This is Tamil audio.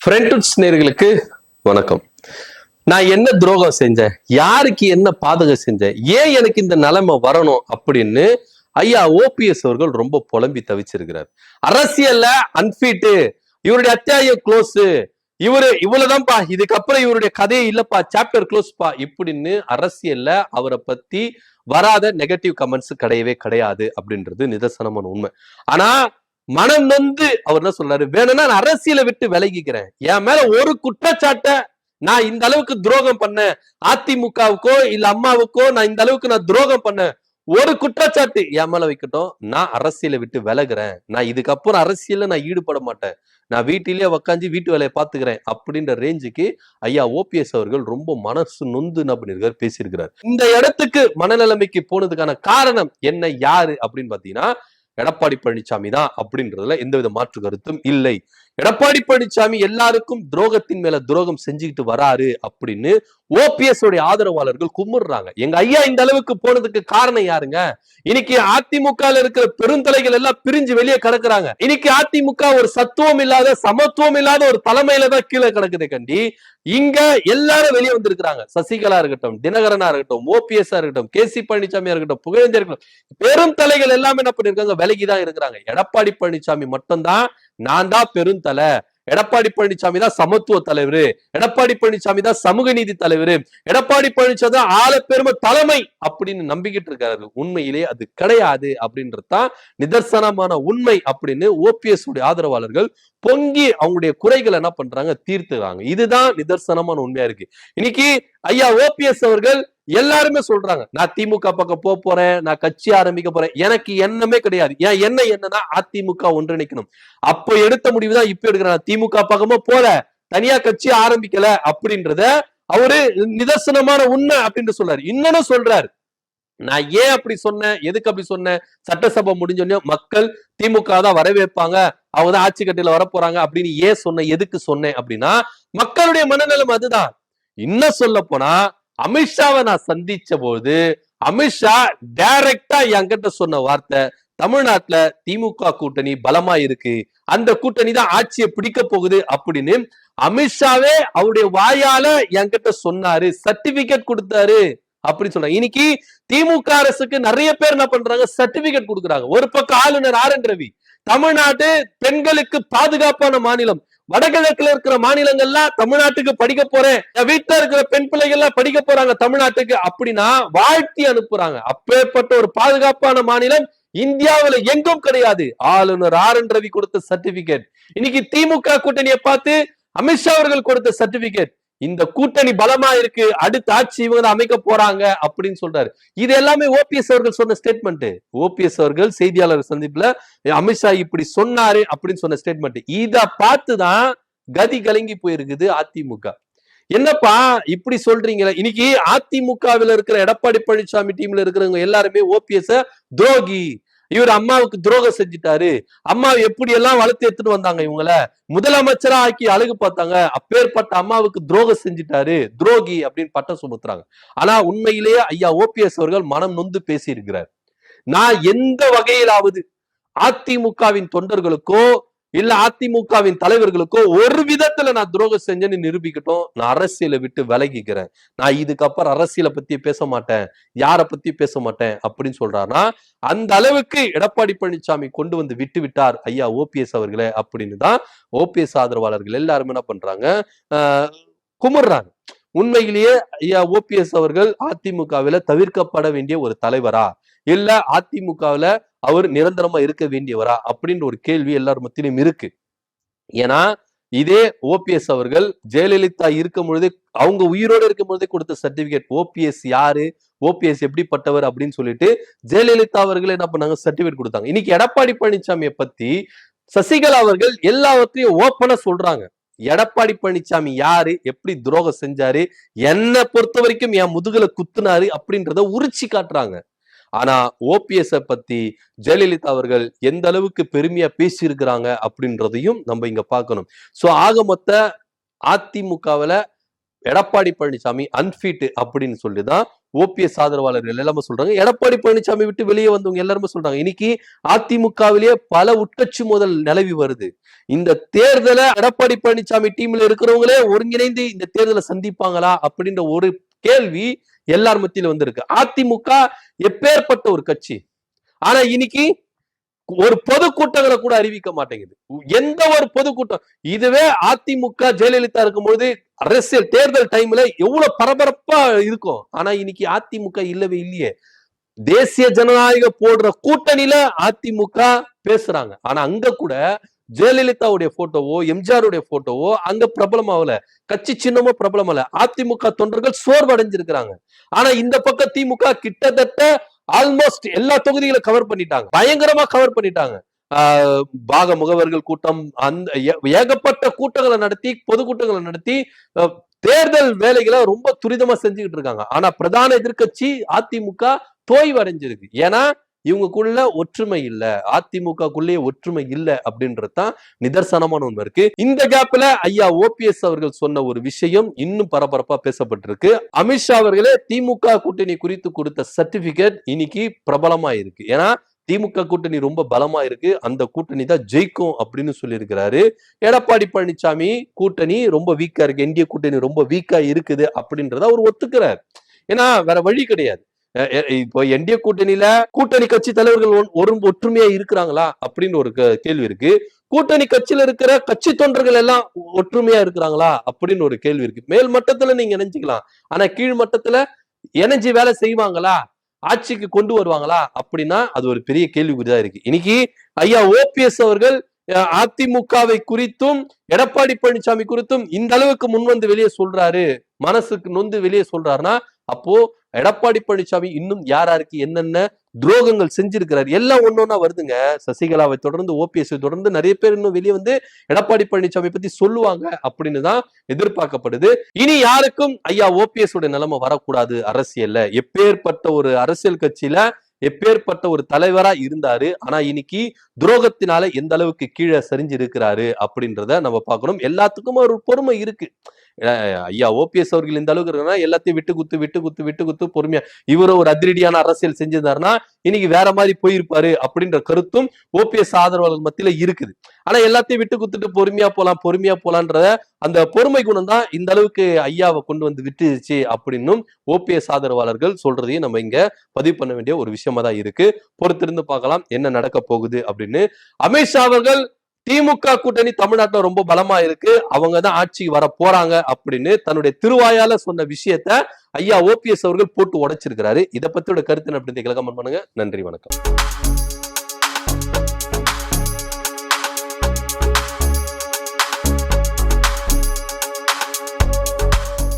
ஃப்ரெண்ட்ஸ் நேயர்களுக்கு வணக்கம். நான் என்ன துரோகம் செஞ்சேன், யாருக்கு என்ன பாதகம் செஞ்சேன், ஏன் எனக்கு இந்த நிலைமை வரணும் அப்படின்னு ஐயா ஓபிஎஸ் அவர்கள் ரொம்ப புலம்பி தவிச்சிருக்கிறார். அரசியல்ல அன்ஃபிட், இவருடைய அத்தியாயம் க்ளோஸ், இவ்வளவுதான்ப்பா, இதுக்கப்புறம் இவருடைய கதையே இல்லப்பா, சாப்டர் க்ளோஸ்பா இப்படின்னு அரசியல்ல அவரை பத்தி வராத நெகட்டிவ் கமெண்ட்ஸ் கிடையவே கிடையாது அப்படின்றது நிதர்சனமான உண்மை. ஆனா மனம் நொந்து அவர் என்ன சொல்றாரு, வேணும்னா நான் அரசியலை விட்டு விலகிக்கிறேன், என் மேல ஒரு குற்றச்சாட்டை நான் இந்த அளவுக்கு துரோகம் பண்ணேன், அதிமுகவுக்கோ இல்ல அம்மாவுக்கோ நான் இந்த அளவுக்கு நான் துரோகம் பண்ணேன், ஒரு குற்றச்சாட்டு என் மேல வைக்கட்டும், நான் அரசியலை விட்டு விலகுறேன், நான் இதுக்கப்புறம் அரசியல்ல நான் ஈடுபட மாட்டேன், நான் வீட்டிலேயே உக்காந்து வீட்டு வேலையை பாத்துக்கிறேன் அப்படின்ற ரேஞ்சுக்கு ஐயா ஓபிஎஸ் அவர்கள் ரொம்ப மனசு நொந்து என்ன பண்ணிருக்காரு, பேசியிருக்கிறார். இந்த இடத்துக்கு மனநிலைமைக்கு போனதுக்கான காரணம் என்ன, யாரு அப்படின்னு பாத்தீங்கன்னா எடப்பாடி பழனிசாமி தான் அப்படின்றதுல எந்தவித மாற்று கருத்தும் இல்லை. எடப்பாடி பழனிசாமி எல்லாருக்கும் துரோகத்தின் மேல துரோகம் செஞ்சுக்கிட்டு வராரு அப்படின்னு ஓபிஎஸ் உடைய ஆதரவாளர்கள் கும்பிடுறாங்க. எங்க ஐயா இந்த அளவுக்கு போனதுக்கு காரணம் யாருங்க? இன்னைக்கு அதிமுக இருக்கிற பெருந்தலைகள் எல்லாம் பிரிஞ்சு வெளியே கிடக்குறாங்க. இன்னைக்கு அதிமுக ஒரு சத்துவம் இல்லாத சமத்துவம் இல்லாத ஒரு தலைமையில தான் கீழே கிடக்குது கண்டி. இங்க எல்லாரும் வெளியே வந்திருக்கிறாங்க. சசிகலா இருக்கட்டும், தினகரனா இருக்கட்டும், ஓபிஎஸ் இருக்கட்டும், கேசி பழனிசாமியா இருக்கட்டும், புகழேந்தர் இருக்கட்டும், பெரும் தலைகள் எல்லாமே என்ன பண்ணிருக்காங்க, விலகிதான் இருக்கிறாங்க. எடப்பாடி பழனிசாமி மட்டும்தான் நான் தான் பெருந்தலை, எடப்பாடி பழனிசாமி தான் சமத்துவ தலைவர், எடப்பாடி பழனிசாமி தான் சமூக நீதி தலைவர், எடப்பாடி பழனிசாமி தான் ஆள பெருமை தலைமை அப்படின்னு நம்பிக்கிட்டு இருக்காரு. உண்மையிலே அது கிடையாது அப்படின்றதுதான் நிதர்சனமான உண்மை அப்படின்னு ஓபிஎஸ் உடைய ஆதரவாளர்கள் பொங்கி அவங்களுடைய குறைகளை என்ன பண்றாங்க, தீர்த்துறாங்க. இதுதான் நிதர்சனமான உண்மையா இருக்கு. இன்னைக்கு ஐயா ஓபிஎஸ் அவர்கள் எல்லாருமே சொல்றாங்க, நான் திமுக பக்கம் போறேன், நான் கட்சி ஆரம்பிக்க போறேன், எனக்கு எண்ணமே கிடையாது. ஏன் என்ன என்னன்னா அதிமுக ஒன்றிணைக்கணும், அப்ப எடுத்த முடிவுதான் இப்ப எடுக்கிறேன், திமுக பக்கமா போல, தனியா கட்சி ஆரம்பிக்கல அப்படின்றத அவரு நிதர்சனமான உண்மை அப்படின்னு சொல்றாரு. இன்னொன்னு சொல்றாரு, நான் ஏன் அப்படி சொன்னேன், எதுக்கு அப்படி சொன்னேன், சட்டசபை முடிஞ்சோடனே மக்கள் திமுக தான் வரவேற்பாங்க, அவங்க தான் ஆட்சி கட்டையில வரப்போறாங்க அப்படின்னு ஏன் சொன்னேன், எதுக்கு சொன்னேன் அப்படின்னா மக்களுடைய மனநலம் அதுதான். இன்னும் சொல்ல போனா அமித்ஷாவை நான் சந்திச்ச போது அமித்ஷா டைரக்டா என்கிட்ட சொன்ன வார்த்தை, தமிழ்நாட்டுல திமுக கூட்டணி பலமா இருக்கு, அந்த கூட்டணி தான் ஆட்சியை பிடிக்க போகுது அப்படின்னு அமித்ஷாவே அவருடைய வாயால என்கிட்ட சொன்னாரு, சர்டிபிகேட் கொடுத்தாரு அப்படின்னு சொல்றாங்க. இன்னைக்கு திமுக அரசுக்கு நிறைய பேர் என்ன பண்றாங்க, சர்டிபிகேட் கொடுக்குறாங்க. ஒரு பக்கம் ஆளுநர் ஆர் என் ரவி, தமிழ்நாடு பெண்களுக்கு பாதுகாப்பான மாநிலம், வடகிழக்குல இருக்கிற மாநிலங்கள்லாம் தமிழ்நாட்டுக்கு படிக்க போறேன், வீட்டுல இருக்கிற பெண் பிள்ளைகள் எல்லாம் படிக்க போறாங்க தமிழ்நாட்டுக்கு அப்படின்னா வாழ்த்தி அனுப்புறாங்க. அப்பேற்பட்ட ஒரு பாதுகாப்பான மாநிலம் இந்தியாவில எங்கும் கிடையாது. ஆளுநர் ஆர் என் ரவி கொடுத்த சர்டிபிகேட், இன்னைக்கு திமுக கூட்டணியை பார்த்து அமித்ஷா அவர்கள் கொடுத்த சர்டிபிகேட், இந்த கூட்டணி பலமா இருக்கு, அடுத்த ஆட்சி இவங்க அமைக்க போறாங்க அப்படின்னு சொல்றாரு. இது எல்லாமே ஓபிஎஸ் அவர்கள் சொன்ன ஸ்டேட்மெண்ட். ஓபிஎஸ் அவர்கள் செய்தியாளர் சந்திப்புல அமித்ஷா இப்படி சொன்னாரு அப்படின்னு சொன்ன ஸ்டேட்மெண்ட். இத பார்த்துதான் கதி கலங்கி போயிருக்குது அதிமுக. என்னப்பா இப்படி சொல்றீங்களா? இன்னைக்கு அதிமுகவில் இருக்கிற எடப்பாடி பழனிசாமி டீம்ல இருக்கிறவங்க எல்லாருமே ஓபிஎஸ் துரோகி, இவர் அம்மாவுக்கு துரோகம் செஞ்சுட்டாரு, அம்மாவை எப்படி எல்லாம் வளர்த்து எடுத்துட்டு வந்தாங்க, இவங்கள முதலமைச்சரா ஆக்கி அழகு பார்த்தாங்க, அப்பேற்பட்ட அம்மாவுக்கு துரோகம் செஞ்சுட்டாரு, துரோகி அப்படின்னு பட்டம் சுமத்துறாங்க. ஆனா உண்மையிலேயே ஐயா ஓபிஎஸ் அவர்கள் மனம் நொந்து பேசி இருக்கிறார். நான் எந்த வகையிலாவது அதிமுகவின் தொண்டர்களுக்கோ இல்ல அதிமுகவின் தலைவர்களுக்கோ ஒரு விதத்துல நான் துரோகம் செஞ்சேன்னு நிரூபிக்கட்டும், நான் அரசியலை விட்டு விலகிக்கிறேன், நான் இதுக்கப்புறம் அரசியலை பத்தி பேச மாட்டேன், யார பத்தி பேச மாட்டேன் அப்படின்னு சொல்றாருன்னா அந்த அளவுக்கு எடப்பாடி பழனிசாமி கொண்டு வந்து விட்டு விட்டார் ஐயா ஓபிஎஸ் அவர்களே அப்படின்னு தான் ஓபிஎஸ் ஆதரவாளர்கள் எல்லாருமே என்ன பண்றாங்க, குமுறாங்க. உண்மையிலேயே ஐயா ஓபிஎஸ் அவர்கள் அதிமுகவில தவிர்க்கப்பட வேண்டிய ஒரு தலைவரா, இல்ல அதிமுகவில அவர் நிரந்தரமா இருக்க வேண்டியவரா அப்படின்ற ஒரு கேள்வி எல்லார் மத்தியிலும் இருக்கு. ஏன்னா இதே ஓபிஎஸ் அவர்கள் ஜெயலலிதா இருக்கும் பொழுதே, அவங்க உயிரோடு இருக்கும் பொழுதே கொடுத்த சர்டிபிகேட், ஓபிஎஸ் யாரு, ஓபிஎஸ் எப்படிப்பட்டவர் அப்படின்னு சொல்லிட்டு ஜெயலலிதா அவர்கள் என்ன பண்ணாங்க, சர்டிபிகேட் கொடுத்தாங்க. இன்னைக்கு எடப்பாடி பழனிசாமியை பத்தி சசிகலா அவர்கள் எல்லாவற்றையும் ஓப்பனா சொல்றாங்க. எடப்பாடி பழனிசாமி யாரு, எப்படி துரோகம் செஞ்சாரு, என்னை பொறுத்த வரைக்கும் என் முதுகுல குத்துனாரு அப்படின்றத உரிச்சு காட்டுறாங்க. ஆனா ஓபிஎஸ் பத்தி ஜெயலலிதா அவர்கள் எந்த அளவுக்கு பெருமையா பேசி இருக்கிறாங்க அப்படின்றதையும் நம்ம இங்க பார்க்கணும். சோ ஆக மொத்த அதிமுகவுல எடப்பாடி பழனிசாமி அன்ஃபிட் அப்படின்னு சொல்லிதான் ஓபிஎஸ் ஆதரவாளர்கள் எல்லாமே சொல்றாங்க. எடப்பாடி பழனிசாமி விட்டு வெளியே வந்தவங்க எல்லாருமே சொல்றாங்க. இன்னைக்கு அதிமுகவிலேயே பல உட்கட்சி மோதல் நிலவி வருது. இந்த தேர்தலை எடப்பாடி பழனிசாமி டீம்ல இருக்கிறவங்களே ஒருங்கிணைந்து இந்த தேர்தலை சந்திப்பாங்களா அப்படின்ற ஒரு கேள்வி எல்லார் மத்தியில வந்திருக்கு. அதிமுக எப்பேற்பட்ட ஒரு கட்சி, ஆனா இன்னைக்கு ஒரு பொதுக்கூட்டங்களை கூட அறிவிக்க மாட்டேங்குது. எந்த ஒரு பொதுக்கூட்டம், இதுவே அதிமுக ஜெயலலிதா இருக்கும்போது அரசியல் தேர்தல் டைம்ல எவ்வளவு பரபரப்பா இருக்கும். ஆனா இன்னைக்கு அதிமுக இல்லவே இல்லையே. தேசிய ஜனநாயக போடுற கூட்டணியில அதிமுக பேசுறாங்க. ஆனா அங்க கூட ஜெயலலிதாவுடைய போட்டோவோ எம்ஜிஆருடைய போட்டோவோ அங்க பிரபலமாவல, கட்சி சின்னமோ பிரபலமல்ல. அதிமுக தொண்டர்கள் சோர்வடைஞ்சிருக்கிறாங்க. ஆனா இந்த பக்கம் திமுக கிட்டத்தட்ட ஆல்மோஸ்ட் எல்லா தொகுதிகளை கவர் பண்ணிட்டாங்க, பயங்கரமா கவர் பண்ணிட்டாங்க. பாக முகவர்கள் கூட்டம், அந்த ஏகப்பட்ட கூட்டங்களை நடத்தி, பொதுக்கூட்டங்களை நடத்தி தேர்தல் வேலைகளை ரொம்ப துரிதமா செஞ்சுக்கிட்டு இருக்காங்க. ஆனா பிரதான எதிர்கட்சி அதிமுக தோய்வு அடைஞ்சிருக்கு. ஏன்னா இவங்களுக்குள்ள ஒற்றுமை இல்ல, அதிமுகக்குள்ளே ஒற்றுமை இல்ல அப்படின்றதுதான் நிதர்சனமான ஒண்ணு இருக்கு. இந்த கேப்ல ஐயா ஓபிஎஸ் அவர்கள் சொன்ன ஒரு விஷயம் இன்னும் பரபரப்பா பேசப்பட்டிருக்கு. அமித்ஷா அவர்களே திமுக கூட்டணி குறித்து கொடுத்த சர்டிபிகேட் இன்னைக்கு பிரபலமா இருக்கு. ஏன்னா திமுக கூட்டணி ரொம்ப பலமா இருக்கு, அந்த கூட்டணி தான் ஜெயிக்கும் அப்படின்னு சொல்லி இருக்கிறாரு. எடப்பாடி பழனிசாமி கூட்டணி ரொம்ப வீக்கா இருக்கு, என்டிஏ கூட்டணி ரொம்ப வீக்கா இருக்குது அப்படின்றத அவர் ஒத்துக்கிறார். ஏன்னா வேற வழி கிடையாது. இப்போ என்டிஏ கூட்டணியில கூட்டணி கட்சி தலைவர்கள் ஒரு ஒற்றுமையா இருக்கிறாங்களா அப்படின்னு ஒரு கேள்வி இருக்கு. கூட்டணி கட்சியில இருக்கிற கட்சி தொண்டர்கள் எல்லாம் ஒற்றுமையா இருக்கிறாங்களா அப்படின்னு ஒரு கேள்வி இருக்கு. மேல் மட்டத்துல நீங்க இணைஞ்சிக்கலாம், ஆனா கீழ் மட்டத்துல இணைஞ்சு வேலை செய்வாங்களா, ஆட்சிக்கு கொண்டு வருவாங்களா அப்படின்னா அது ஒரு பெரிய கேள்விக்குறிதான் இருக்கு. இன்னைக்கு ஐயா ஓபிஎஸ் அவர்கள் அதிமுகவை குறித்தும் எடப்பாடி பழனிசாமி குறித்தும் இந்த அளவுக்கு முன் வந்து வெளியே சொல்றாரு, மனசுக்கு நொந்து வெளியே சொல்றாருன்னா அப்போ எடப்பாடி பழனிசாமி இன்னும் யாருக்கு என்னென்ன துரோகங்கள் செஞ்சிருக்கிறார் எல்லாம் ஒன்னொன்னா வருதுங்க. சசிகலாவை தொடர்ந்து ஓபிஎஸ் தொடர்ந்து நிறைய பேர் இன்னும் வெளியே வந்து எடப்பாடி பழனிசாமி பத்தி சொல்லுவாங்க அப்படின்னு தான் எதிர்பார்க்கப்படுது. இனி யாருக்கும் ஐயா ஓபிஎஸ் உடைய நிலைமை வரக்கூடாது அரசியல்ல. எப்பேற்பட்ட ஒரு அரசியல் கட்சியில எப்பேற்பட்ட ஒரு தலைவரா இருந்தாரு, ஆனா இன்னைக்கு துரோகத்தினால எந்த அளவுக்கு கீழே சரிஞ்சு இருக்கிறாரு அப்படின்றத நம்ம பார்க்கணும். எல்லாத்துக்கும் ஒரு பொறுமை இருக்கு. ஐயா ஓபிஎஸ் அவர்கள் இந்த அளவுக்கு இருக்குன்னா எல்லாத்தையும் விட்டு குத்து பொறுமையா இவரும் ஒரு அதிரடியான அரசியல் செஞ்சிருந்தாருன்னா இன்னைக்கு வேற மாதிரி போயிருப்பாரு அப்படின்ற கருத்தும் ஓபிஎஸ் ஆதரவாளர்கள் மத்தியில இருக்குது. ஆனா எல்லாத்தையும் விட்டு குத்துட்டு பொறுமையா போலான்ற அந்த பொறுமை குணம் தான் இந்த அளவுக்கு ஐயாவை கொண்டு வந்து விட்டுச்சு அப்படின்னும் ஓபிஎஸ் ஆதரவாளர்கள் சொல்றதையும் நம்ம இங்க பதிவு பண்ண வேண்டிய ஒரு விஷயமா தான் இருக்கு. பொறுத்திருந்து பார்க்கலாம் என்ன நடக்க போகுது அப்படின்னு. அமித்ஷா அவர்கள் திமுக கூட்டணி தமிழ்நாட்டுல ரொம்ப பலமா இருக்கு, அவங்கதான் ஆட்சிக்கு வர போறாங்க அப்படின்னு தன்னுடைய திருவாயால சொன்ன விஷயத்த ஐயா ஓபிஎஸ் அவர்கள் போட்டு உடைச்சிருக்கிறாரு. இதை பத்தியோட கருத்து என்ன அப்படின்னு கமெண்ட் பண்ணுங்க. நன்றி, வணக்கம்.